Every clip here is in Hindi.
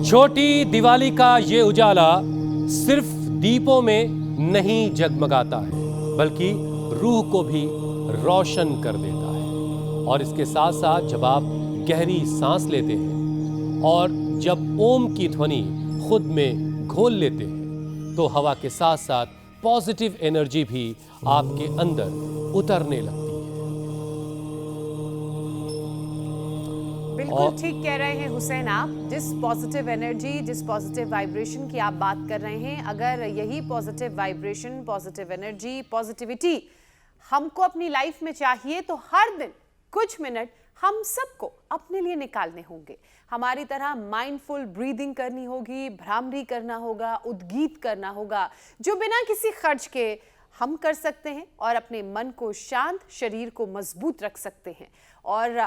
छोटी दिवाली का ये उजाला सिर्फ दीपों में नहीं जगमगाता है, बल्कि रूह को भी रोशन कर देता है। और इसके साथ साथ जब आप गहरी सांस लेते हैं और जब ओम की ध्वनि खुद में घोल लेते हैं, तो हवा के साथ साथ पॉजिटिव एनर्जी भी आपके अंदर उतरने लगती है। बिल्कुल ठीक कह रहे हैं हुसैन आप। जिस पॉजिटिव एनर्जी, जिस पॉजिटिव वाइब्रेशन की आप बात कर रहे हैं, अगर यही positive vibration, positive energy, positivity हमको अपनी लाइफ में चाहिए, तो हर दिन कुछ मिनट हम सबको अपने लिए निकालने होंगे। हमारी तरह माइंडफुल ब्रीदिंग करनी होगी, भ्रामरी करना होगा, उद्गीत करना होगा, जो बिना किसी खर्च के हम कर सकते हैं और अपने मन को शांत, शरीर को मजबूत रख सकते हैं। और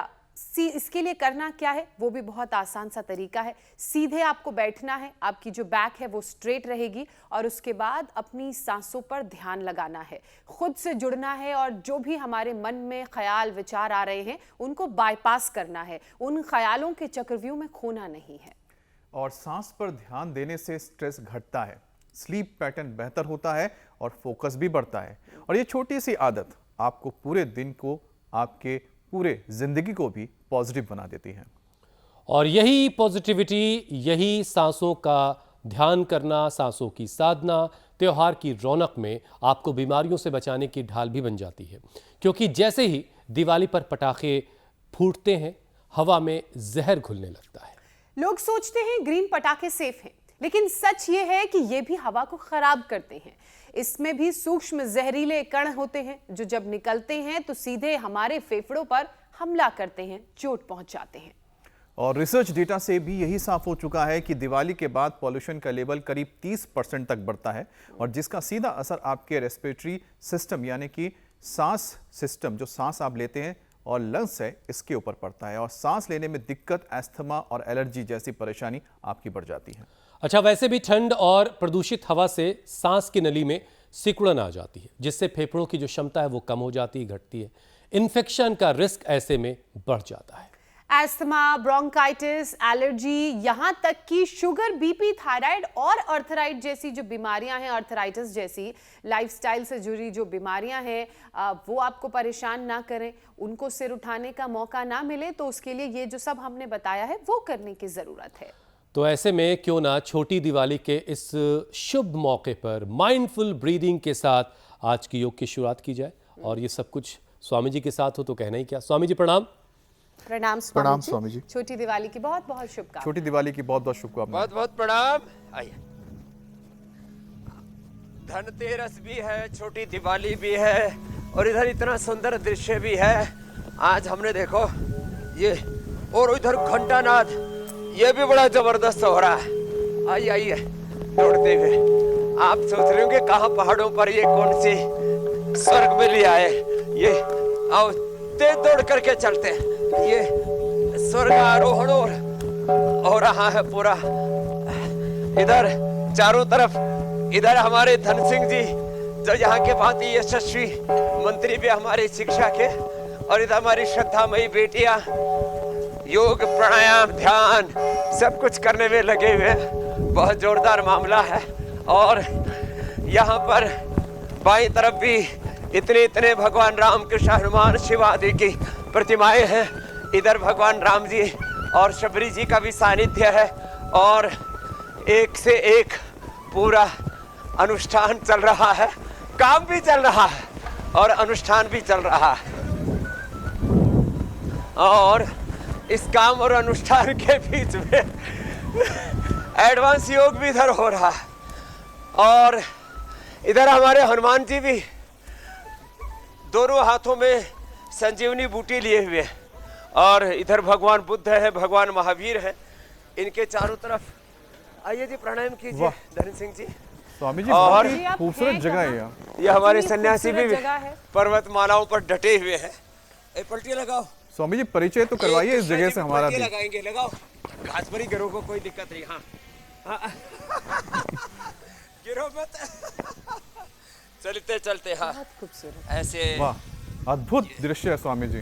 इसके लिए करना क्या है, वो भी बहुत आसान सा तरीका है। सीधे आपको बैठना है, आपकी जो बैक है वो स्ट्रेट रहेगी, और उसके बाद अपनी सांसों पर ध्यान लगाना है, खुद से जुड़ना है, और जो भी हमारे मन में ख्याल विचार आ रहे हैं उनको बाईपास करना है, उन ख्यालों के चक्रव्यूह में खोना नहीं है। और सांस पर ध्यान देने से स्ट्रेस घटता है, स्लीप पैटर्न बेहतर होता है और फोकस भी बढ़ता है। और ये छोटी सी आदत आपको पूरे दिन को, आपके पूरे जिंदगी को भी पॉजिटिव बना देती है। और यही पॉजिटिविटी, यही सांसों का ध्यान करना, सांसों की साधना त्योहार की रौनक में आपको बीमारियों से बचाने की ढाल भी बन जाती है। क्योंकि जैसे ही दिवाली पर पटाखे फूटते हैं, हवा में जहर घुलने लगता है। लोग सोचते हैं ग्रीन पटाखे सेफ हैं, लेकिन सच ये है कि ये भी हवा को खराब करते हैं। इसमें भी सूक्ष्म जहरीले कण होते हैं, जो जब निकलते हैं तो सीधे हमारे फेफड़ों पर हमला करते हैं, चोट पहुंचाते हैं। और रिसर्च डेटा से भी यही साफ हो चुका है कि दिवाली के बाद पॉल्यूशन का लेवल करीब 30% तक बढ़ता है, और जिसका सीधा असर आपके रेस्पिरेटरी सिस्टम यानी कि सांस सिस्टम, जो सांस आप लेते हैं, और लंग्स है, इसके ऊपर पड़ता है। और सांस लेने में दिक्कत, अस्थमा और एलर्जी जैसी परेशानी आपकी बढ़ जाती है। अच्छा, वैसे भी ठंड और प्रदूषित हवा से सांस की नली में सिकुड़न आ जाती है, जिससे फेफड़ों की जो क्षमता है वो कम हो जाती है, घटती है। इन्फेक्शन का रिस्क ऐसे में बढ़ जाता है। एस्थमा, ब्रोंकाइटिस, एलर्जी, यहाँ तक कि शुगर, बीपी, थायराइड और अर्थराइट जैसी जो बीमारियां हैं, अर्थराइटिस जैसी लाइफस्टाइल से जुड़ी जो बीमारियां हैं, वो आपको परेशान ना करें, उनको सिर उठाने का मौका ना मिले, तो उसके लिए ये जो सब हमने बताया है वो करने की ज़रूरत है। तो ऐसे में क्यों ना छोटी दिवाली के इस शुभ मौके पर माइंडफुल ब्रीदिंग के साथ आज की योग की शुरुआत की जाए। और ये सब कुछ स्वामी जी के साथ हो तो कहना ही क्या। स्वामी जी प्रणाम। प्रणाम स्वामी जी। छोटी दिवाली की बहुत बहुत शुभकामनाएं। छोटी दिवाली की बहुत बहुत शुभकामनाएं। बहुत बहुत प्रणाम। आइए, धनतेरस भी है, छोटी दिवाली भी है, और इधर इतना सुंदर दृश्य भी है। आज हमने देखो ये, और इधर घंटानाद, ये भी बड़ा जबरदस्त हो रहा है। आइए आइए, दौड़ते हुए आप सोच रहे होंगे कहाँ पहाड़ों पर ये कौन सी स्वर्ग में ले आए। ये आओ, तेज दौड़ करके चलते हैं। ये स्वर्ग आरोहण हो रहा है पूरा। इधर चारों तरफ, इधर हमारे धन सिंह जी जो यहाँ के बहुत ही यशस्वी मंत्री भी हमारे शिक्षा के, और इधर हमारी श्रद्धामयी बेटियां योग, प्राणायाम, ध्यान सब कुछ करने में लगे हुए हैं। बहुत जोरदार मामला है। और यहाँ पर बाईं तरफ भी इतने इतने भगवान राम, कृष्ण, हनुमान, शिव आदि की प्रतिमाएं हैं। इधर भगवान राम जी और शबरी जी का भी सानिध्य है, और एक से एक पूरा अनुष्ठान चल रहा है, काम भी चल रहा है और अनुष्ठान भी चल रहा है। और इस काम और अनुष्ठान के बीच में एडवांस योग भी इधर हो रहा है। और इधर हमारे हनुमान जी भी दोनों हाथों में संजीवनी बूटी लिए हुए हैं, और इधर भगवान बुद्ध है, भगवान महावीर है, इनके चारों तरफ। आइए जी, प्रणाम कीजिए धन सिंह जी। स्वामी जी, और बहुत खूबसूरत जगह है यहाँ। ये हमारे सन्यासी भी पर्वतमालाओं पर डटे हुए हैं। पलटी लगाओ स्वामी जी, परिचय तो करवाइए इस जगह से हमारा भी। लगाएंगे, लगाओ, घास भरी गिरो को कोई दिक्कत नहीं। हाँ गिरो मत। चलते चलते, हाँ खूबसूरत ऐसे। वाह, अद्भुत दृश्य है स्वामी जी,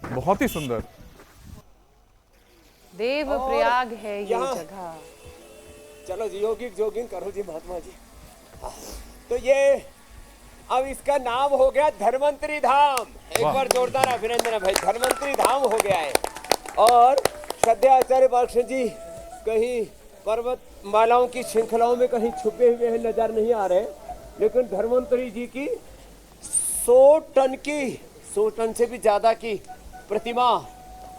बहुत ही सुंदर। देव प्रयाग है ये यहाँ- जगह। चलो जी योगिक जोगिंग करो जी महात्मा जी। हाँ, तो ये अब इसका नाम हो गया धन्वंतरी धाम। एक बार जोरदार अभिनंदन है भाई, धन्वंतरी धाम हो गया है। और श्रद्धेय आचार्य बालकृष्ण जी कहीं पर्वत मालाओं की श्रृंखलाओं में कहीं छुपे हुए हैं, नजर नहीं आ रहे, लेकिन धन्वंतरी जी की 100 टन से भी ज्यादा की प्रतिमा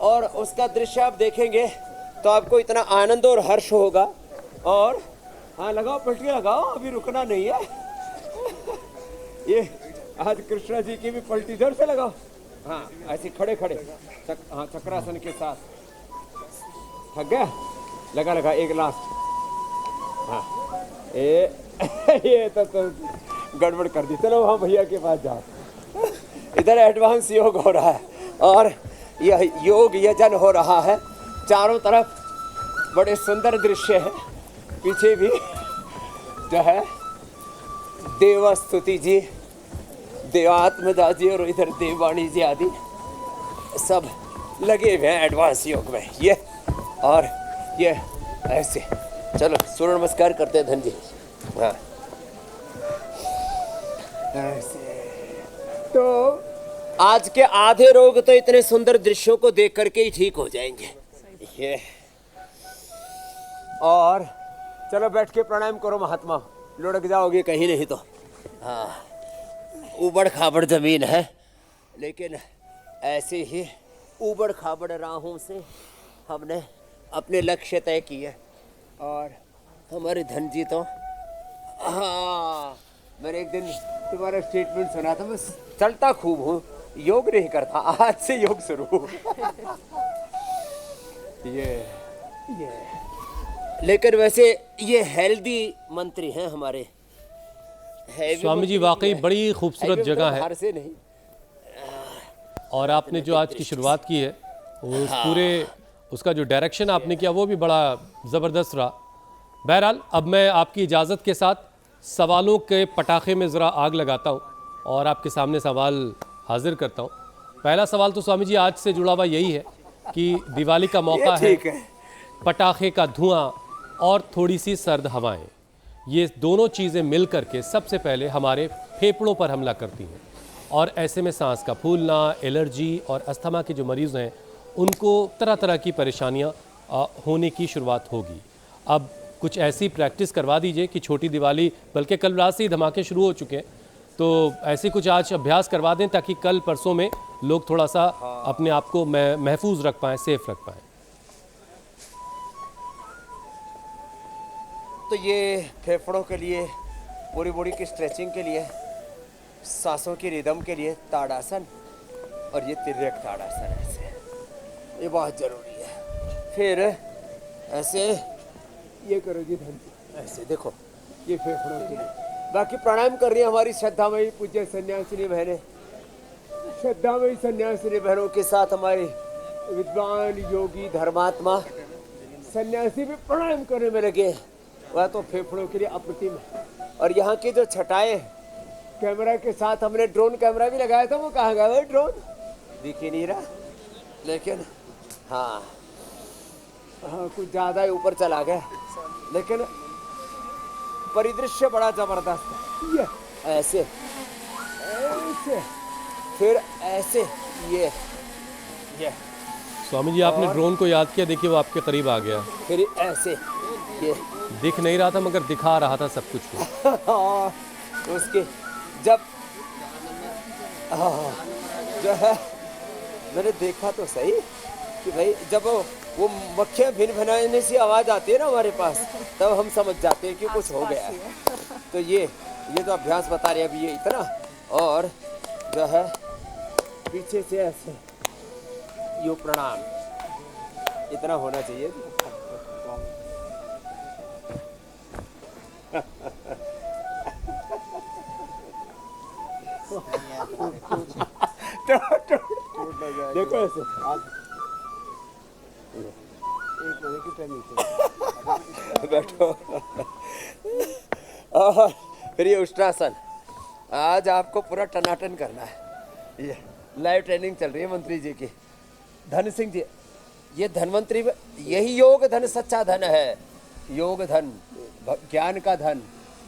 और उसका दृश्य आप देखेंगे तो आपको इतना आनंद और हर्ष होगा। और हाँ लगाओ, पलटी लगाओ, अभी रुकना नहीं है। ये आज कृष्णा जी की भी पलटी जोर से लगाओ। हाँ ऐसे खड़े खड़े हाँ चक्रासन के साथ। थक गया? लगा लगा एक लास्ट। हाँ ये तो गड़बड़ कर दी। चलो वहाँ भैया के पास जाओ। इधर एडवांस योग हो रहा है और यह योग यजन हो रहा है। चारों तरफ बड़े सुंदर दृश्य है। पीछे भी जो है देवस्तुति जी, देवात्मदा जी और इधर देववाणी जी आदि सब लगे हुए हैं एडवांस योग में। ये और ये ऐसे चलो सूर्य नमस्कार करते हैं धन जी। हाँ ऐसे तो आज के आधे रोग तो इतने सुंदर दृश्यों को देख करके ही ठीक हो जाएंगे। ये और चलो बैठ के प्राणायाम करो महात्मा, लुढ़क जाओगे कहीं नहीं तो। हाँ ऊबड़ खाबड़ जमीन है, लेकिन ऐसे ही ऊबड़ खाबड़ राहों से हमने अपने लक्ष्य तय किए। और हमारे धन जी तो हाँ मैंने एक दिन तुम्हारा स्टेटमेंट सुना था, मैं चलता खूब हूँ, योग नहीं करता, आज से योग शुरू। ये लेकिन वैसे ये हेल्दी मंत्री हैं हमारे। स्वामी जी वाकई बड़ी खूबसूरत जगह है। बाहर से नहीं। और आपने जो आज की शुरुआत की है उस पूरे उसका जो डायरेक्शन आपने किया वो भी बड़ा ज़बरदस्त रहा। बहरहाल अब मैं आपकी इजाज़त के साथ सवालों के पटाखे में ज़रा आग लगाता हूँ और आपके सामने सवाल हाजिर करता हूँ। पहला सवाल तो स्वामी जी आज से जुड़ा हुआ यही है कि दिवाली का मौका है, पटाखे का धुआं और थोड़ी सी सर्द हवाएं, ये दोनों चीज़ें मिल करके सबसे पहले हमारे फेफड़ों पर हमला करती हैं और ऐसे में सांस का फूलना, एलर्जी और अस्थमा के जो मरीज़ हैं उनको तरह तरह की परेशानियां होने की शुरुआत होगी। अब कुछ ऐसी प्रैक्टिस करवा दीजिए कि छोटी दिवाली, बल्कि कल रात से ही धमाके शुरू हो चुके हैं, तो ऐसे कुछ आज अभ्यास करवा दें ताकि कल परसों में लोग थोड़ा सा अपने आप को महफूज रख पाएँ, सेफ रख पाएँ। तो ये फेफड़ों के लिए, पूरी बॉडी की स्ट्रेचिंग के लिए, सांसों की रिदम के लिए ताड़ासन और ये तिर्यक ताड़ासन, ऐसे ये बहुत ज़रूरी है। फिर ऐसे ये करो जी धन, ऐसे देखो ये फेफड़ों के लिए। बाकी प्राणायाम कर रही है हमारी श्रद्धामयी पूज्य सन्यासिनी बहनें। श्रद्धामयी सन्यासिनी बहनों के साथ हमारे विद्वान योगी धर्मात्मा सन्यासी भी प्राणायाम करने में लगे। वह तो फेफड़ों के लिए अप्रतिम है। और यहाँ की जो छटाएं कैमरा के साथ हमने ड्रोन कैमरा भी लगाया था, वो कहाँ गया भाई ड्रोन? दिख ही नहीं रहा, लेकिन हाँ कुछ ज़्यादा ही ऊपर चला गया, लेकिन परिदृश्य बड़ा जबरदस्त है। ये ऐसे ऐसे फिर ऐसे ये स्वामी जी आपने ड्रोन को याद किया, देखिए वो आपके करीब आ गया। फिर ऐसे ये दिख नहीं रहा था मगर दिखा रहा था सब कुछ को। उसके जब जो है मैंने देखा तो सही कि भाई जब वो मक्खियाँ भिन भिनाने से आवाज़ आती है ना हमारे पास, तब हम समझ जाते हैं कि कुछ हो गया है। तो ये तो अभ्यास बता रहे हैं अभी ये इतना, और जो है पीछे से ऐसे यो प्रणाम इतना होना चाहिए। देखो ऐसे बैठो। और फिर ये उष्ट्रासन, आज आपको पूरा टनाटन करना है। ये लाइव ट्रेनिंग चल रही है मंत्री जी की। धन सिंह जी ये धन्वंतरी, यही योग धन सच्चा धन है। योग धन, ज्ञान का धन,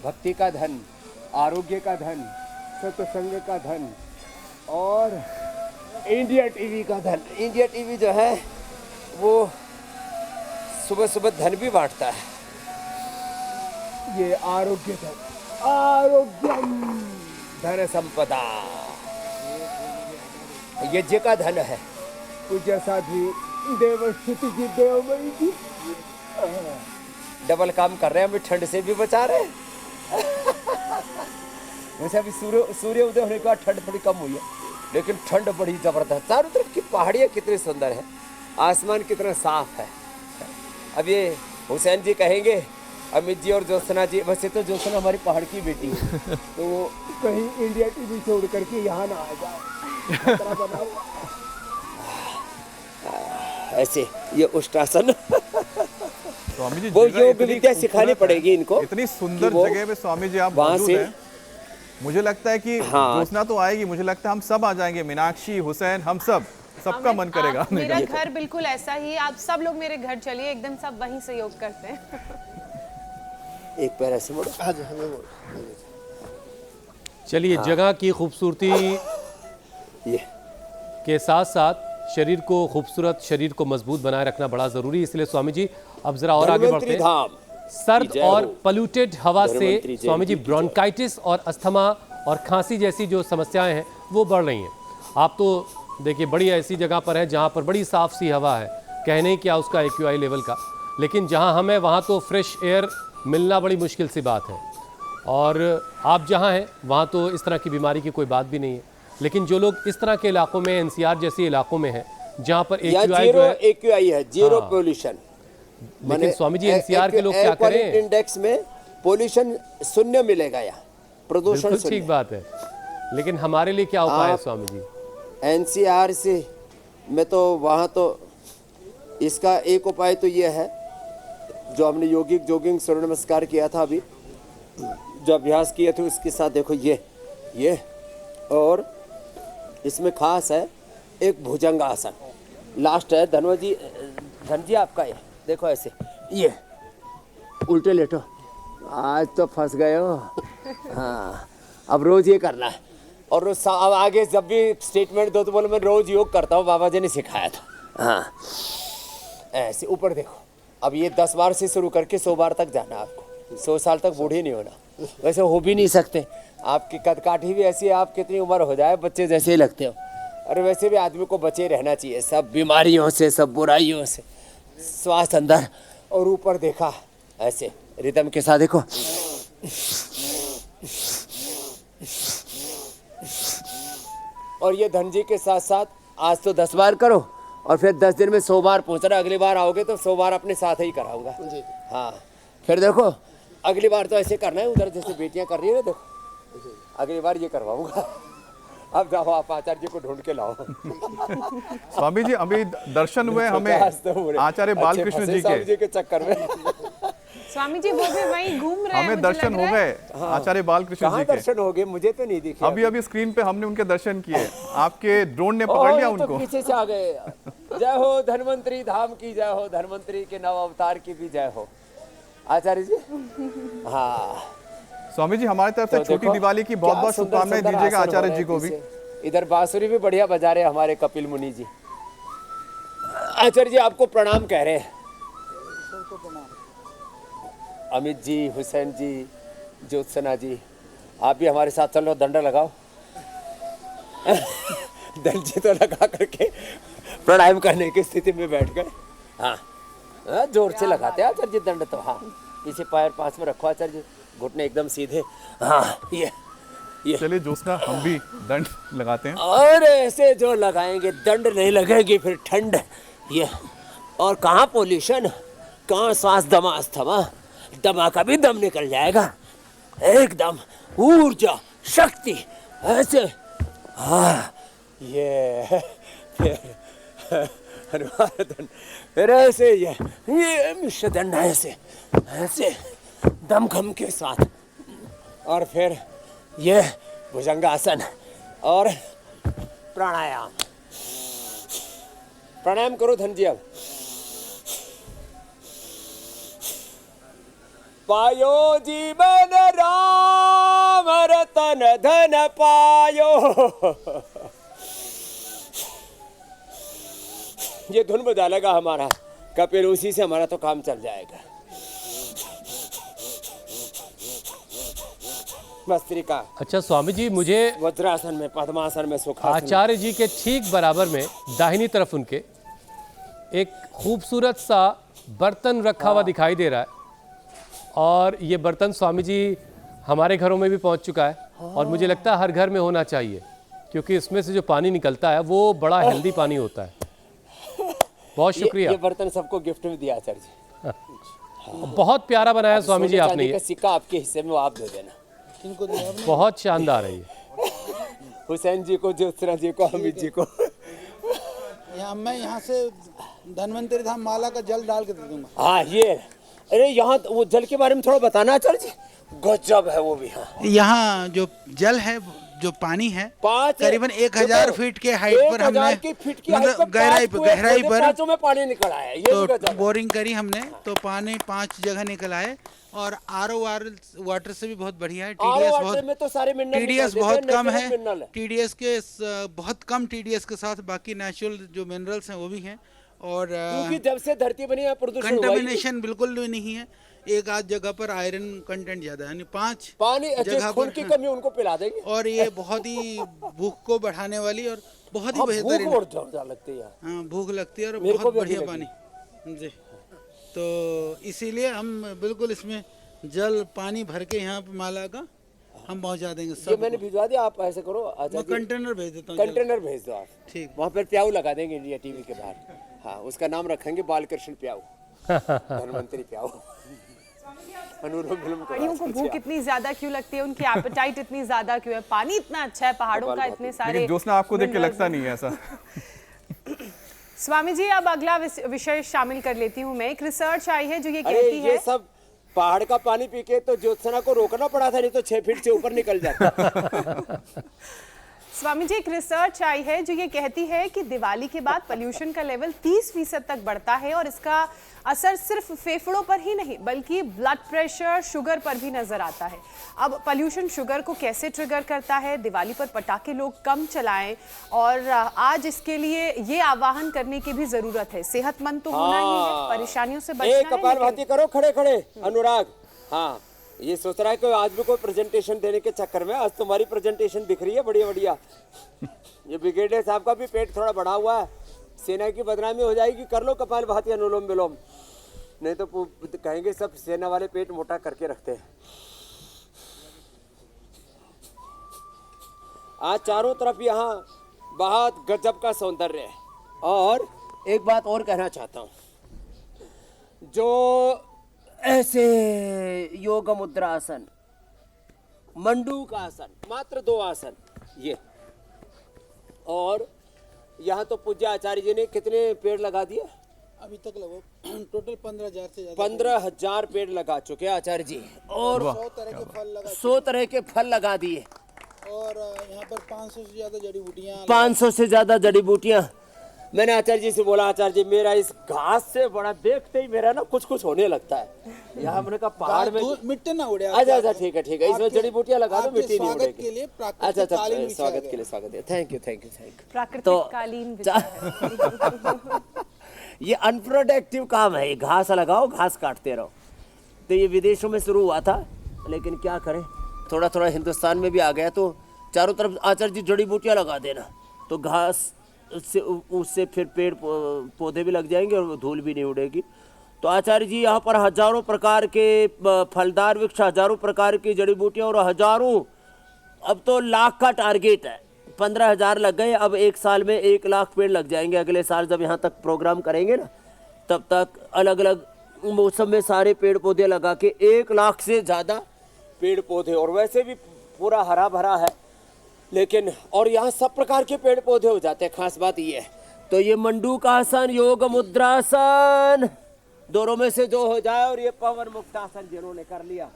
भक्ति का धन, आरोग्य का धन, सत्संग का धन और इंडिया टीवी का धन। इंडिया टीवी जो है वो सुबह सुबह धन भी बांटता है। ये आरोग्य धन, आरोग्यम धन संपदा, यज्ञ का धन है। पूज्य साध्वी देवस्थिति जी, देवमयी जी डबल काम कर रहे हैं, हमें ठंड से भी बचा रहे हैं। वैसे अभी सूर्य उदय होने के बाद ठंड थोड़ी कम हुई है, लेकिन ठंड बड़ी जबरदस्त। चारों तरफ की पहाड़ियाँ कितनी सुंदर है, आसमान कितना साफ है। अब ये हुसैन जी कहेंगे, अमित जी और ज्योत्सना जी, वैसे तो ज्योत्सना हमारी पहाड़ की बेटी है, तो वो कहीं इंडिया टीवी छोड़ करके यहाँ ना आ जाए। ऐसे ये उष्टासन स्वामी जी वो जगह योग इतनी विद्या सिखानी खूबसूरत पड़ेगी है, इनको। इतनी सुंदर वो जगह पे स्वामी जी आप वहाँ मौजूद से हैं। मुझे लगता है कि हाँ। ज्योत्सना तो आएगी, मुझे लगता है हम सब आ जाएंगे, मीनाक्षी, हुसैन, हम सबका मन करेगा आने मेरा का। घर बिल्कुल ऐसा ही है, आप सब लोग मेरे घर चलिए, एकदम सब वहीं से योग करते हैं। एक पैर ऐसे मोड़ो। चलिए, जगह की खूबसूरती ये के साथ साथ शरीर को खूबसूरत, शरीर को मजबूत बनाए रखना बड़ा ज़रूरी है। इसलिए स्वामी जी अब ज़रा और आगे बढ़ते धन्वंतरी हैं। धाम सर्द जय और हो। पोल्यूटेड हवा से धन्वंतरी जयंती स्वामी जी की जय। ब्रोंकाइटिस और अस्थमा और खांसी जैसी जो समस्याएं हैं वो बढ़ रही हैं। आप तो देखिए बड़ी ऐसी जगह पर है जहाँ पर बड़ी साफ़ सी हवा है, कहने क्या उसका AQI लेवल का, लेकिन जहाँ हम हैं वहाँ तो फ्रेश एयर मिलना बड़ी मुश्किल सी बात है। और आप जहाँ हैं वहाँ तो इस तरह की बीमारी की कोई बात भी नहीं है, लेकिन जो लोग इस तरह के इलाकों में, NCR जैसे इलाकों में हैं जहाँ पर या AQI जीरो जो है, AQI है, जीरो हाँ। पोल्यूशन। लेकिन स्वामी जी NCR के लोग क्या करें? इंडेक्स में पोल्यूशन शून्य मिलेगा, यहाँ प्रदूषण बिल्कुल ठीक शून्य। बात है, लेकिन हमारे लिए क्या उपाय है आप- स्वामी जी? NCR से मैं तो वहाँ तो इसका एक उपाय तो ये है, जो हमने योगिक जोगिंग सूर्य नमस्कार किया था अभी, जो अभ्यास किए थे उसके साथ देखो ये और इसमें खास है एक भुजंग आसन, लास्ट है। धन जी आपका ये देखो, ऐसे ये उल्टे लेटो। आज तो फंस गए हो। हाँ, अब रोज ये करना है। और रोज अब आगे जब भी स्टेटमेंट दो तो बोलो मैं रोज योग करता हूँ, बाबा जी ने सिखाया था। हाँ, ऐसे ऊपर देखो। अब ये 10 बार से शुरू करके 100 बार तक जाना आपको। 100 साल तक बूढ़े नहीं होना, वैसे हो भी नहीं सकते। आपकी कदकाठी भी ऐसी है, आप कितनी उम्र हो जाए बच्चे जैसे ही लगते हो। और वैसे भी आदमी को बचे रहना चाहिए सब बीमारियों से, सब बुराइयों से। श्वास अंदर और ऊपर देखा, ऐसे रिदम के साथ देखो। और ये धन जी के साथ साथ आज तो 10 बार करो और फिर 10 दिन में 100 बार पहुँचना। अगली बार आओगे तो 100 बार अपने साथ ही कराऊंगा। हाँ, फिर देखो अगली बार तो ऐसे करना है, उधर जैसे बेटियां कर रही है ना, देखो अगली बार ये करवाऊंगा। अब जाओ आप आचार्य जी को ढूंढ के लाओ। स्वामी जी अभी दर्शन हुए हमें आचार्य बालकृष्ण जी के चक्कर में। स्वामी जी वो भी वहीं घूम रहे हैं, हमें मुझे दर्शन लग हो रहा है। गए आचार्य बालकृष्ण कहाँ जी के। दर्शन हो गए? मुझे तो नहीं दिखे। अभी स्क्रीन पे हमने उनके दर्शन किए, आपके ड्रोन ने पकड़ लिया तो उनको। पीछे से आ गए। जय हो धन्वंतरी धाम की जय हो, धन्वंतरी के नव अवतार की भी जय हो आचार्य जी। हाँ, स्वामी जी हमारी तरफ से तो छोटी देखो, दिवाली की बहुत क्या बहुत सुंदर शुभकामनाएं सुंदर दीजिएगा आसन हो आचार्य रहे जी हैं को भी। पीछे। इधर बांसुरी भी बढ़िया बजा रहे हमारे कपिल मुनि जी। आचार्य जी आपको प्रणाम कह रहे हैं। अमित जी, हुसैन जी, ज्योत्सना जी, आप भी हमारे साथ चलो, दंड लगाओ। दंड जी तो लगा करके प्राणायाम करने की स्थिति में बैठ गए। हाँ, जोर से लगाते हैं आचार्य जी दंड तो। हाँ, पीछे पैर पास में रखो आचार्य जी, घुटने एकदम सीधे। हाँ, ये चलिए ज्योत्सना हम भी दंड लगाते हैं। और ऐसे जो लगाएंगे दंड नहीं लगेगी फिर ठंड। ये और कहाँ पोल्यूशन, कहाँ सांस दमा अस्थमा, दमा का भी दम निकल जाएगा। एकदम ऊर्जा शक्ति ऐसे। हाँ, ये हनुमान दंड, फिर ऐसे ये मिश्र दंड ऐसे ऐसे दमखम के साथ। और फिर ये भुजंगासन और प्राणायाम। प्राणायाम करो धन जी अब। पायो जीवन राम रतन धन पायो। ये धुन बजा लेगा हमारा कपिल, उसी से हमारा तो काम चल जाएगा। भस्त्रिका। अच्छा स्वामी जी, मुझे वज्रासन में, पद्मासन में, सुखासन में। आचार्य जी के ठीक बराबर में दाहिनी तरफ उनके एक खूबसूरत सा बर्तन रखा हुआ दिखाई दे रहा है, और ये बर्तन स्वामी जी हमारे घरों में भी पहुंच चुका है, और मुझे लगता है हर घर में होना चाहिए, क्योंकि इसमें से जो पानी निकलता है वो बड़ा हेल्दी पानी होता है। बहुत शुक्रिया। ये बर्तन सबको गिफ्ट में दिया आचार्य जी। बहुत प्यारा बनाया स्वामी जी आपने ये। सिक्का आपके हिस्से में वो आप दे देना। बहुत शानदार है ये। हुसैन जी को, ज्योत्सना जी को, अमित जी को। मैं यहाँ से धन्वंतरी धाम माला का जल डाल के दे दूंगा। हाँ ये, अरे यहाँ वो जल के बारे में थोड़ा बताना आचार्य जी, गजब है वो भी। हाँ, यहाँ जो जल है, जो पानी है, करीबन 1000 फीट के हाइट पर हमने, मतलब गहराई पर में पानी निकल आया। ये तो बोरिंग करी हमने, तो पानी 5 जगह निकल आए, और आरओ वाटर से भी बहुत बढ़िया है। टीडीएस बहुत कम है, टीडीएस के बहुत कम टीडीएस के साथ बाकी नेचुरल जो मिनरल्स हैं वो भी हैं, और क्योंकि जब से धरती बनी है प्रदूषण कंटामिनेशन बिल्कुल भी नहीं है। एक आध जगह पर आयरन कंटेंट ज्यादा है, यानी 5 पानी जगह पर की कमी उनको पिला देंगे। और ये बहुत ही भूख को बढ़ाने वाली और बहुत ही बेहतरीन लगती है। हाँ, भूख लगती है और बहुत बढ़िया पानी जी। तो इसीलिए हम बिल्कुल इसमें जल पानी भर के यहाँ पे माला का हम पहुँचा देंगे सब। मैंने भिजवा दिया, आप ऐसे करो, कंटेनर भेज देता हूँ। कंटेनर भेज दो आप। ठीक, वहाँ पर प्याऊ लगा देंगे इंडिया टीवी के बाहर। हाँ, उसका नाम रखेंगे बालकृष्ण प्याऊ, धन्वंतरी प्याऊ। पहाड़ियों को भूख इतनी ज्यादा क्यों लगती है, उनकी एपेटाइट इतनी ज्यादा क्यों है, पानी इतना अच्छा है पहाड़ों का, इतने सारे। जोत्सना आपको देख के लगता नहीं है ऐसा। स्वामी जी, अब अगला विषय शामिल कर लेती हूँ मैं। एक रिसर्च आई है जो ये कहती है, ये सब पहाड़ का पानी पी के तो ज्योत्सना को रोकना पड़ा था, नहीं तो 6 फीट से ऊपर निकल जाता। स्वामी जी, एक रिसर्च आई है जो ये कहती है कि दिवाली के बाद पोल्यूशन का लेवल 30% तक बढ़ता है, और इसका असर सिर्फ फेफड़ों पर ही नहीं बल्कि ब्लड प्रेशर, शुगर पर भी नजर आता है। अब पोल्यूशन शुगर को कैसे ट्रिगर करता है? दिवाली पर पटाखे लोग कम चलाएं, और आज इसके लिए ये आह्वान करने की भी जरूरत है। सेहतमंद तो होना ही है, परेशानियों से बचना है। कपालभाति करो खड़े खड़े अनुराग। हाँ, ये सोच रहा है कि आज भी कोई प्रेजेंटेशन देने के चक्कर में, आज तुम्हारी प्रेजेंटेशन दिख रही है बढ़िया बढ़िया। ये ब्रिगेडियर साहब का भी पेट थोड़ा बढ़ा हुआ है, सेना की बदनामी हो जाएगी। कर लो कपालभाति, अनुलोम विलोम, नहीं तो कहेंगे सब सेना वाले पेट मोटा करके रखते हैं। आज चारों तरफ यहाँ बहुत गजब का सौंदर्य है। और एक बात और कहना चाहता हूँ, जो ऐसे योग मुद्रा आसन, मंडूक आसन, मात्र 2 आसन ये, और यहाँ तो पूज्य आचार्य जी ने कितने पेड़ लगा दिए अभी तक? लगभग टोटल 15,000 से ज्यादा 15,000 पेड़ लगा चुके आचार्य जी, और 100 तरह के फल लगा 100 तरह के फल लगा दिए, और यहाँ पर 500 से ज्यादा जड़ी बूटियाँ 500 से ज्यादा जड़ी बूटियाँ। मैंने आचार्य जी से बोला, आचार्य जी मेरा इस घास से बड़ा देखते ही मेरा ना कुछ कुछ होने लगता है। यहाँ हमने कहा पहाड़ में मिट्टी ना उड़े। अच्छा ठीक है, इसमें जड़ी बूटियाँ लगा दो, मिट्टी नहीं उड़ेगी। के लिए अच्छा, स्वागत के लिए स्वागत है। Thank you. प्राकृतिक कालीन ये अनप्रोडक्टिव काम है, घास लगाओ, घास काटते रहो। तो ये विदेशों में शुरू हुआ था, लेकिन क्या करें, थोड़ा थोड़ा हिंदुस्तान में भी आ गया। तो चारों तरफ आचार्य जी जड़ी बूटियाँ लगा देना, तो घास से उससे फिर पेड़ पौधे भी लग जाएंगे और धूल भी नहीं उड़ेगी। तो आचार्य जी यहाँ पर हजारों प्रकार के फलदार वृक्ष, हजारों प्रकार की जड़ी बूटियाँ, और हजारों, अब तो लाख का टारगेट है। 15,000 लग गए, अब 1 साल में 1 लाख पेड़ लग जाएंगे। अगले साल जब यहाँ तक प्रोग्राम करेंगे ना, तब तक अलग अलग मौसम में सारे पेड़ पौधे लगा के 1 लाख से ज़्यादा पेड़ पौधे, और वैसे भी पूरा हरा भरा है, लेकिन और यहाँ सब प्रकार के पेड़ पौधे हो जाते हैं। खास बात ये है। तो ये मंडूक आसन, योग मुद्रासन, दोनों में से जो हो जाए, और ये पवन मुक्त आसन जिन्होंने कर लिया,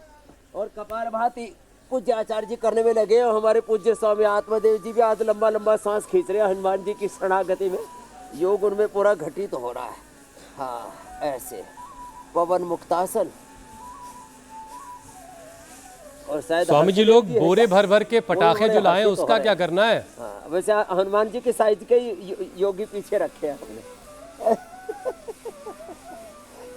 और कपालभाति पूज्य आचार्य जी करने में लगे, और हमारे पूज्य स्वामी आत्मदेव जी भी आज लंबा लंबा सांस खींच रहे हैं हनुमान जी की शरणागति में। योग उनमें पूरा घटित हो रहा है। हाँ, ऐसे पवन मुक्तासन, और शायद स्वामी जी हर्ष लोग देव है। बोरे भर भर के पटाखे बड़े जो लाए हर्षित हो उसका रहे क्या हैं। करना है? हाँ, वैसे हनुमान जी के साइज के ही योगी पीछे रखे हैं हमने।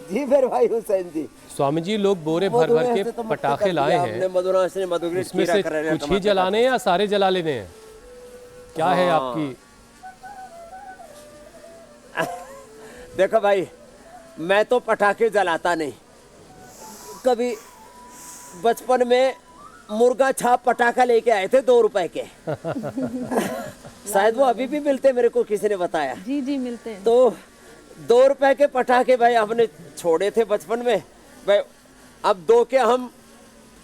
जी फिर भाई हुसैन जी, स्वामी जी लोग बोरे भर भर मधुमेह के से तो मुक्त पटाखे कर दिया लाए हमने, हैं, मधुरा से मधुग्रीत इसमें खीरा से कर रहे हैं, कुछ ही टमाटर जलाने हैं या सारे जला लेने हैं? क्या है हाँ। आपकी? देखो भाई, मैं तो पटाखे जलाता नहीं। कभी बचपन में मुर्गा छाप पटाखा लेके आए थे 2 रुपए के। शायद वो अभी भी मिलते, मेरे को किसी ने बताया। जी जी मिलते हैं। तो 2 रुपए के पटाखे भाई हमने छोड़े थे बचपन में भाई। अब 2 के हम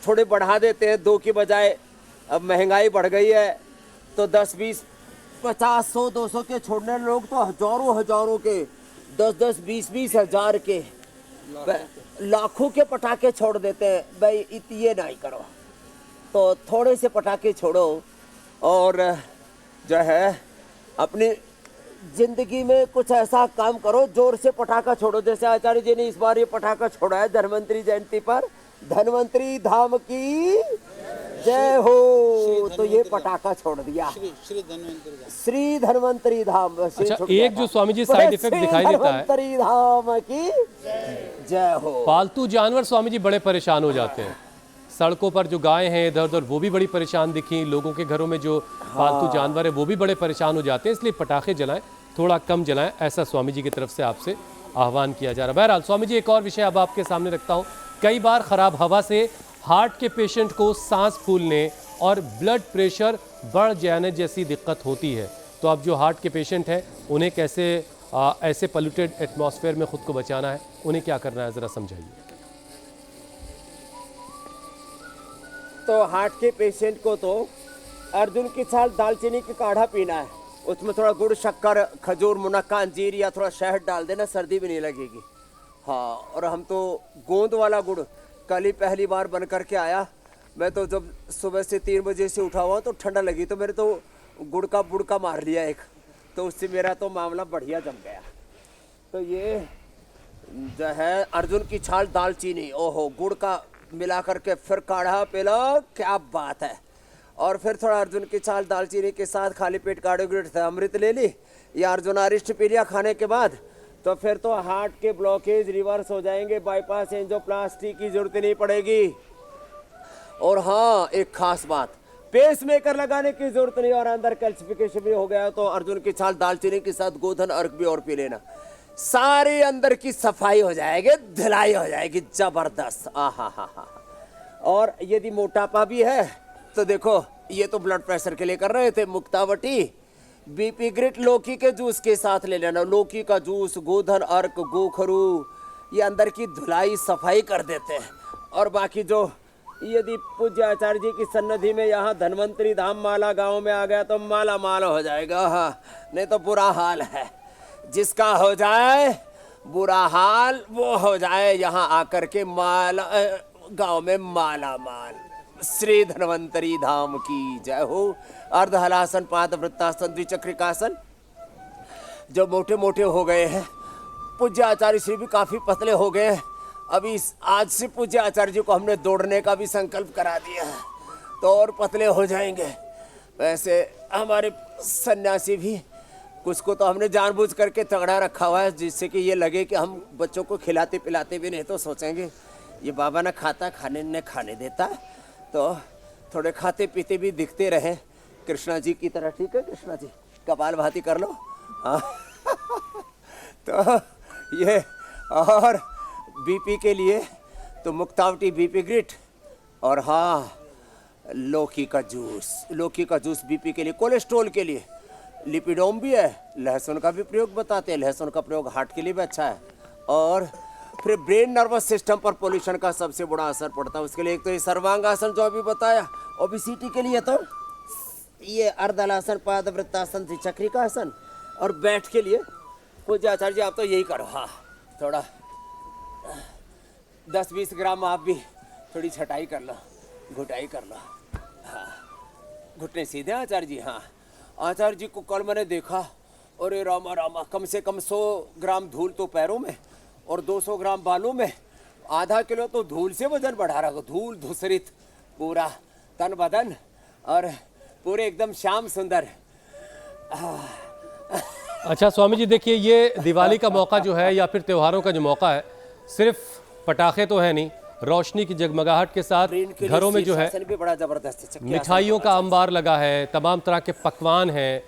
थोड़े बढ़ा देते हैं, 2 की बजाय अब महंगाई बढ़ गई है तो 10, 20, 50, 100, 200 के छोड़ने लोग तो हजारों के 10, 20 हजार के लाखों के पटाखे छोड़ देते हैं भाई। ये नहीं करो, तो थोड़े से पटाखे छोड़ो और जो है अपनी जिंदगी में कुछ ऐसा काम करो, जोर से पटाखा छोड़ो। जैसे आचार्य जी ने इस बार ये पटाखा छोड़ा है धन्वंतरी जयंती पर, धन्वंतरी धाम की जय हो, तो ये पटाखा छोड़ दिया। श्री धन्वंतरी धाम। अच्छा, एक जो स्वामी जी साइड इफेक्ट दिखाई देता है, धन्वंतरी धाम की जय हो। पालतू जानवर स्वामी जी बड़े परेशान हो जाते हैं। सड़कों पर जो गाय हैं इधर उधर वो भी बड़ी परेशान दिखी, लोगों के घरों में जो पालतू जानवर है वो भी बड़े परेशान हो जाते हैं, इसलिए पटाखे जलाएं, थोड़ा कम जलाएं, ऐसा स्वामी जी की तरफ से आपसे आह्वान किया जा रहा है। बहरहाल स्वामी जी, एक और विषय अब आपके सामने रखता हूँ। कई बार खराब हवा से हार्ट के पेशेंट को सांस फूलने और ब्लड प्रेशर बढ़ जाने जैसी दिक्कत होती है, तो अब जो हार्ट के पेशेंट हैं उन्हें कैसे ऐसे पोल्यूटेड एटमॉस्फेयर में खुद को बचाना है, उन्हें क्या करना है, ज़रा समझाइए। तो हार्ट के पेशेंट को तो अर्जुन की छाल दालचीनी की काढ़ा पीना है, उसमें थोड़ा गुड़, शक्कर, खजूर, मुनक्का, अंजीर या थोड़ा शहद डाल देना, सर्दी भी नहीं लगेगी। हाँ, और हम तो गोंद वाला गुड़ कल ही पहली बार बन करके आया। मैं तो जब सुबह से 3 बजे से उठा हुआ तो ठंडा लगी, तो मेरे तो गुड़ का बुड़का मार लिया एक, तो उससे मेरा तो मामला बढ़िया जम गया। तो ये जो है अर्जुन की छाल दालचीनी, ओहो, गुड़ का मिला करके फिर काढ़ा पी लो, क्या बात है। और फिर थोड़ा अर्जुन की छाल दालचीनी के साथ खाली पेट कार्बोहाइड्रेट अमृत ले ली या अर्जुनारिष्ट पी लिया खाने के बाद, तो फिर तो हार्ट के ब्लॉकेज रिवर्स हो जाएंगे, बाईपास एंजियोप्लास्टी की जरूरत नहीं पड़ेगी। और हाँ, एक खास बात, पेस मेकर लगाने की जरूरत नहीं, और अंदर कैल्सिफिकेशन भी हो गया तो अर्जुन की छाल दालचीनी के साथ गोधन अर्क भी और पी लेना, सारे अंदर की सफाई हो जाएगी, धुलाई हो जाएगी जबरदस्त। आहा। और यदि मोटापा भी है तो देखो, ये तो ब्लड प्रेशर के लिए कर रहे थे, मुक्तावटी बीपी ग्रिट लौकी के जूस के साथ ले लेना। लौकी का जूस, गोधन अर्क, गोखरू, ये अंदर की धुलाई सफाई कर देते हैं। और बाकी जो यदि पूज्य आचार्य जी की सन्निधि में यहाँ धन्वंतरी धाम माला गांव में आ गया तो माला माल हो जाएगा। हाँ, नहीं तो बुरा हाल है। जिसका हो जाए बुरा हाल वो हो जाए यहाँ आकर के माला गांव में माला माल। श्री धन्वंतरी धाम की जय हो। अर्ध हलासन, पाद वृत्तासन, द्विचक्रिकासन, जो मोटे मोटे हो गए हैं, पूज्य आचार्य श्री भी काफी पतले हो गए हैं। अभी आज से पूज्य आचार्य जी को हमने दौड़ने का भी संकल्प करा दिया है, तो और पतले हो जाएंगे। वैसे हमारे सन्यासी भी कुछ को तो हमने जानबूझ करके तगड़ा रखा हुआ है, जिससे कि ये लगे कि हम बच्चों को खिलाते पिलाते भी नहीं, तो सोचेंगे ये बाबा ना खाता, खाने न खाने देता, तो थोड़े खाते पीते भी दिखते रहे कृष्णा जी की तरह। ठीक है कृष्णा जी, कपाल भाती कर लो। हाँ। तो ये, और बीपी के लिए तो मुक्तावटी बीपी ग्रिट, और हाँ लौकी का जूस बीपी के लिए, कोलेस्ट्रॉल के लिए, लिपिडोम भी है, लहसुन का भी प्रयोग बताते हैं, लहसुन का प्रयोग हार्ट के लिए भी अच्छा है। और फिर ब्रेन नर्वस सिस्टम पर पोल्यूशन का सबसे बड़ा असर पड़ता है, उसके लिए एक तो ये सर्वांगासन जो अभी बताया, ओबेसिटी के लिए तो ये अर्धलासन, पाद वृत्तासन, त्रिचक्रिकासन, और बैठ के लिए पूज्य आचार्य जी आप तो यही करो। हाँ, थोड़ा 10-20 ग्राम आप भी थोड़ी छटाई कर लो, घुटाई कर लो। हाँ, घुटने सीधे आचार्य जी। हाँ, आचार्य जी को कल मैंने देखा, अरे रामा रामा, कम से कम 100 ग्राम धूल तो पैरों में और 200 ग्राम बालों में, आधा किलो तो धूल से वजन बढ़ा रहा, धूल धूसरित पूरा तन बदन और पूरे एकदम श्याम सुंदर। अच्छा स्वामी जी देखिए, ये दिवाली का मौका जो है या फिर त्योहारों का जो मौका है, सिर्फ पटाखे तो है नहीं, रोशनी की जगमगाहट के साथ घरों में जो है भी बड़ा जबरदस्त है। मिठाइयों का अंबार लगा है, तमाम तरह के पकवान हैं,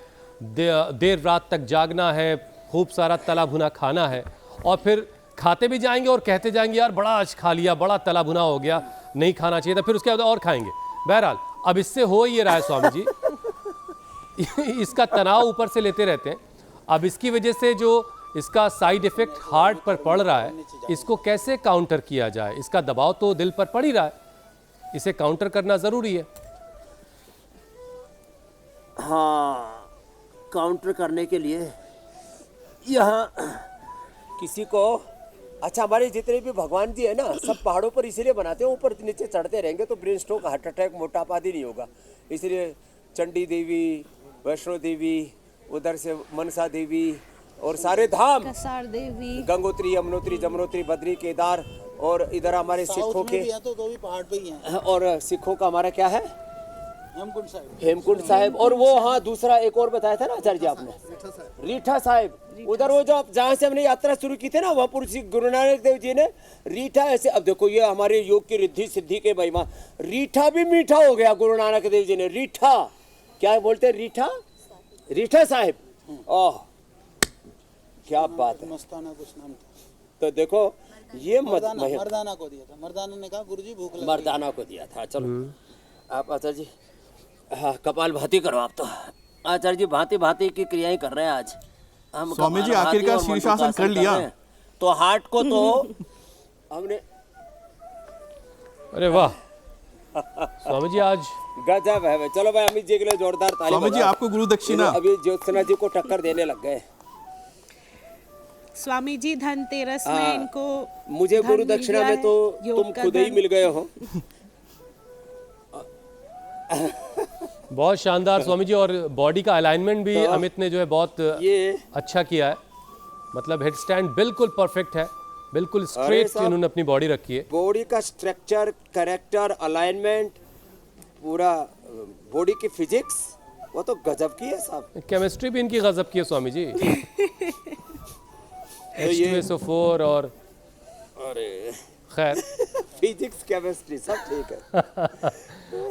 देर रात तक जागना है, खूब सारा तला भुना खाना है और फिर खाते भी जाएंगे और कहते जाएंगे यार बड़ा आज खा लिया, बड़ा तला भुना हो गया, नहीं खाना चाहिए था, फिर उसके बाद और खाएंगे। बहरहाल अब इससे हो ये रहा है स्वामी जी इसका तनाव ऊपर से लेते रहते हैं। अब इसकी वजह से जो इसका साइड इफेक्ट हार्ट पर पड़ रहा है, इसको कैसे काउंटर किया जाए? इसका दबाव तो दिल पर पड़ ही रहा है, इसे काउंटर करना ज़रूरी है। हाँ, काउंटर करने के लिए यहाँ किसी को, अच्छा हमारे जितने भी भगवान जी है ना, सब पहाड़ों पर इसीलिए बनाते हैं, ऊपर नीचे चढ़ते रहेंगे तो ब्रेन स्ट्रोक, हार्ट अटैक, मोटापा आदि नहीं होगा। इसलिए चंडी देवी, वैष्णो देवी, उधर से मनसा देवी और सारे धाम, कसार देवी, गंगोत्री, यमुनोत्री, जमुनोत्री, बद्री, केदार, और इधर हमारे सिखों के तो भी पहाड़ पे ही हैं। और सिखों का हमारा क्या है, हेमकुंड साहिब। हेमकुंड साहिब। और वो हाँ दूसरा एक और बताया था ना आचार्य जी आपने, रीठा साहिब। उधर वो जो जहाँ से हमने यात्रा शुरू की थी ना, वहाँ पुरुष गुरु नानक देव जी ने रीठा ऐसे, अब देखो ये हमारे योग की रिद्धि सिद्धि के महिमा, रीठा भी मीठा हो गया गुरु नानक देव जी ने। रीठा क्या बोलते हैं, रीठा, रीठा साहिब। ओह क्या बात है, मस्ताना कुछ नाम था। तो देखो ये मर्दाना को दिया था, मर्दाना ने कहा गुरुजी भूख लगी। मर्दाना को दिया था। चलो आप आचार्य जी, हाँ कपाल भाती करो आप तो। आचार्य जी भांति भांति की क्रियाएं कर रहे हैं आज हम। स्वामी जी आखिरकार शीर्षासन कर लिया तो हार्ट को तो हमने, अरे वाह स्वामी जी आज गजब है। चलो भाई अमित जी के लिए जोरदार ताली। स्वामी जी आपको गुरु दक्षिणा। अभी ज्योत्सना जी को टक्कर देने लग गए। स्वामी जी धनतेरस में इनको मुझे धन गुरु मिल दक्षिणा गया में है, तो योग तुम का खुद ही धन। मिल गए हो। बहुत शानदार स्वामी जी, और बॉडी का अलाइनमेंट भी तो अमित ने जो है बहुत ये अच्छा किया है। मतलब हेड स्टैंड बिल्कुल परफेक्ट है, बिल्कुल स्ट्रेट साहब, इन्होंने अपनी बॉडी रखी है। बॉडी का स्ट्रक्चर, कैरेक्टर, अलाइनमेंट, पूरा बॉडी की फिजिक्स, वो तो गजब की है साहब। केमिस्ट्री भी इनकी गजब की है स्वामी जी H2SO4 और अरे खैर फिजिक्स, केमिस्ट्री सब ठीक है।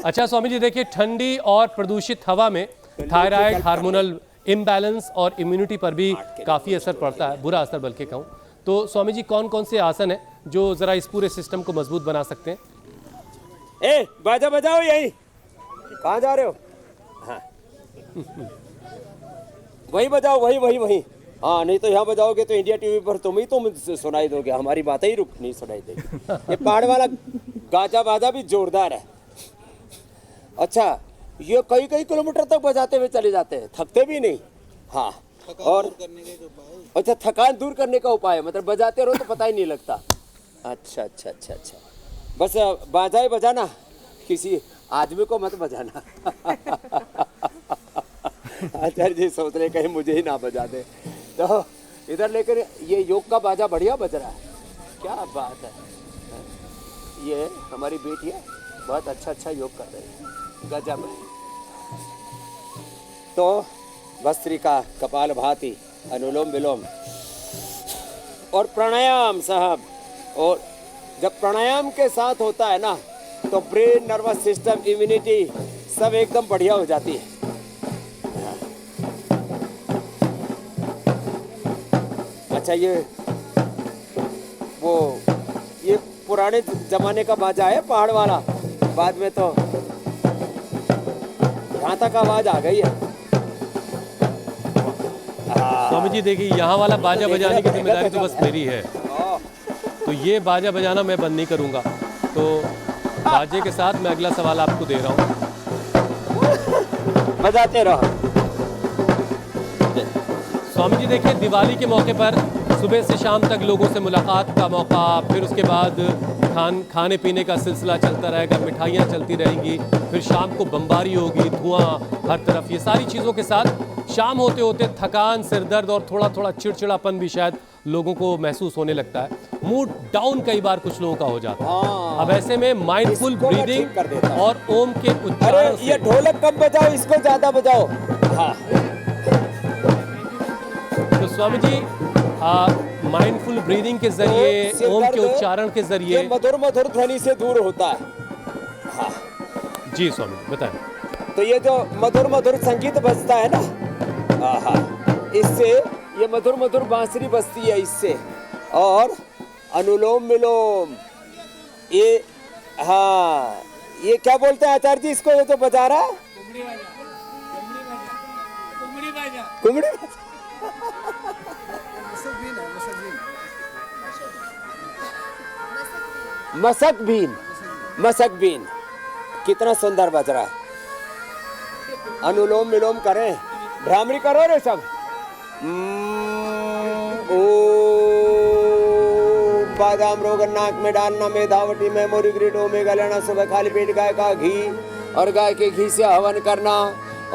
अच्छा स्वामी जी देखिए, ठंडी और प्रदूषित हवा में थायराइड हार्मोनल इम्बैलेंस और इम्यूनिटी पर भी काफ़ी असर पड़ता है, बुरा असर बल्कि कहूँ तो। स्वामी जी कौन कौन से आसन हैं जो ज़रा इस पूरे सिस्टम को मजबूत बना सकते हैं? ए बाजा बजाओ, यही कहाँ जा रहे हो? हाँ वही बजाओ, वही वही वही। हाँ नहीं तो यहाँ बजाओगे तो इंडिया टीवी पर तुम सुनाई दोगे, हमारी बातें ही रुक नहीं सुनाई देगी। ये पहाड़ वाला गाजा बाजा भी जोरदार है। अच्छा ये कई कई किलोमीटर तक बजाते हुए चले जाते हैं, थकते भी नहीं। हाँ और अच्छा थकान दूर करने का उपाय है, मतलब बजाते रहो तो पता ही नहीं लगता। अच्छा अच्छा अच्छा अच्छा, बस बाजा ही बजाना, किसी आदमी को मत बजाना। आचार्य जी सोच रहे कहीं मुझे ही ना बजा दे। तो इधर लेकर ये योग का बाजा बढ़िया बज रहा है, क्या बात है। ये हमारी बेटी है, बहुत अच्छा योग कर रही है, गजब है। तो भस्त्रिका, कपाल भाती, अनुलोम विलोम और प्राणायाम साहब। और जब प्राणायाम के साथ होता है ना तो ब्रेन, नर्वस सिस्टम, इम्यूनिटी सब एकदम बढ़िया हो जाती है। अच्छा ये पुराने जमाने का बाजा है पहाड़ वाला, बाद में तो यहाँ तक आवाज आ गई है। स्वामी जी देखिए, यहाँ वाला बाजा बजाने की जिम्मेदारी तो बस मेरी है, तो ये बाजा बजाना मैं बंद नहीं करूँगा। तो बाजे के साथ मैं अगला सवाल आपको दे रहा हूँ, बजाते रहो। स्वामी जी देखिए, दिवाली के मौके पर सुबह से शाम तक लोगों से मुलाकात का मौका, फिर उसके बाद खाने पीने का सिलसिला चलता रहेगा, मिठाइयाँ चलती रहेंगी, फिर शाम को बमबारी होगी, धुआं हर तरफ, ये सारी चीज़ों के साथ शाम होते होते थकान, सिरदर्द और थोड़ा थोड़ा चिड़चिड़ापन भी शायद लोगों को महसूस होने लगता है। मूड डाउन कई बार कुछ लोगों का हो जाता है। अब ऐसे में माइंडफुल इसको मैं ब्रीदिंग ठीक कर देता हूं। और ओम के अरे उच्चारण ये से ढोलक कम बजाओ, इसको ज्यादा बजाओ। हाँ तो स्वामी जी माइंडफुल ब्रीदिंग के जरिए, तो सिर ओम के दर्द उच्चारण के ये जरिए। मधुर मधुर ध्वनि से दूर होता है। हाँ जी स्वामी बताएं। तो ये जो मधुर मधुर संगीत बजता है ना, हाँ, इससे ये मधुर मधुर बांसुरी बजती है इससे। और अनुलोम विलोम, ये हाँ, ये क्या बोलते हैं आचार्य जी इसको, ये जो बजा रहा है कुमड़ी बाजा। मसक बीन, मसक बीन कितना सुंदर बज रहा है। अनुलोम विलोम करें, भ्रामरी करो रे सब। बादाम रोगन नाक में डालना, मेधावटी मेमोरी ग्रिडो में गलाना, सुबह खाली पेट गाय का घी और गाय के घी से हवन करना।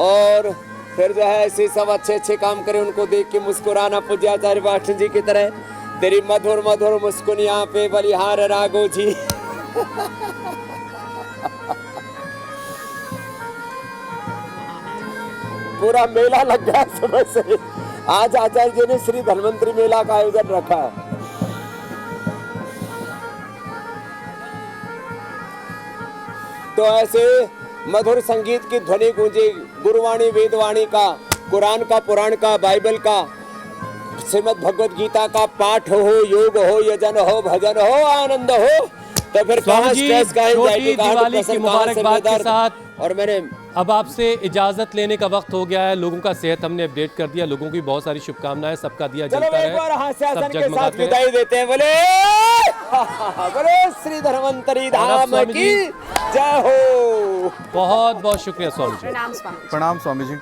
और फिर जो है ऐसे सब अच्छे अच्छे काम करें, उनको देख के मुस्कुराना। पूज्याचार्य वाष्ण जी की तरह तेरी मधुर मधुर मुस्कुनिया पे बलिहार राघो जी। पूरा मेला लग गया सुबह से। आज आचार्य जी ने श्री धन्वंतरी मेला का आयोजन रखा है। तो ऐसे मधुर संगीत की ध्वनि गूंजे, गुरुवाणी वेदवाणी का, कुरान का, पुराण का, बाइबल का, श्रीमद् भगवद गीता का पाठ हो, योग हो, यजन हो, भजन हो, आनंद हो, तो फिर कहाँ स्ट्रेस का, एंजाइटी का, दिवाली की मुबारकबाद के साथ और मैंने अब आपसे इजाजत लेने का वक्त हो गया है। लोगों का सेहत हमने अपडेट कर दिया, लोगों की बहुत सारी शुभकामनाएं, सबका दिया चलो जलता एक बार रहे, हास्यासन सब के साथ जगमगाते रहे। विदाई देते हैं। बोले बोले श्री धन्वंतरी धाम स्वामी की जी। जय हो। बहुत बहुत शुक्रिया स्वामी जी। प्रणाम स्वामी। प्रणाम स्वामी जी।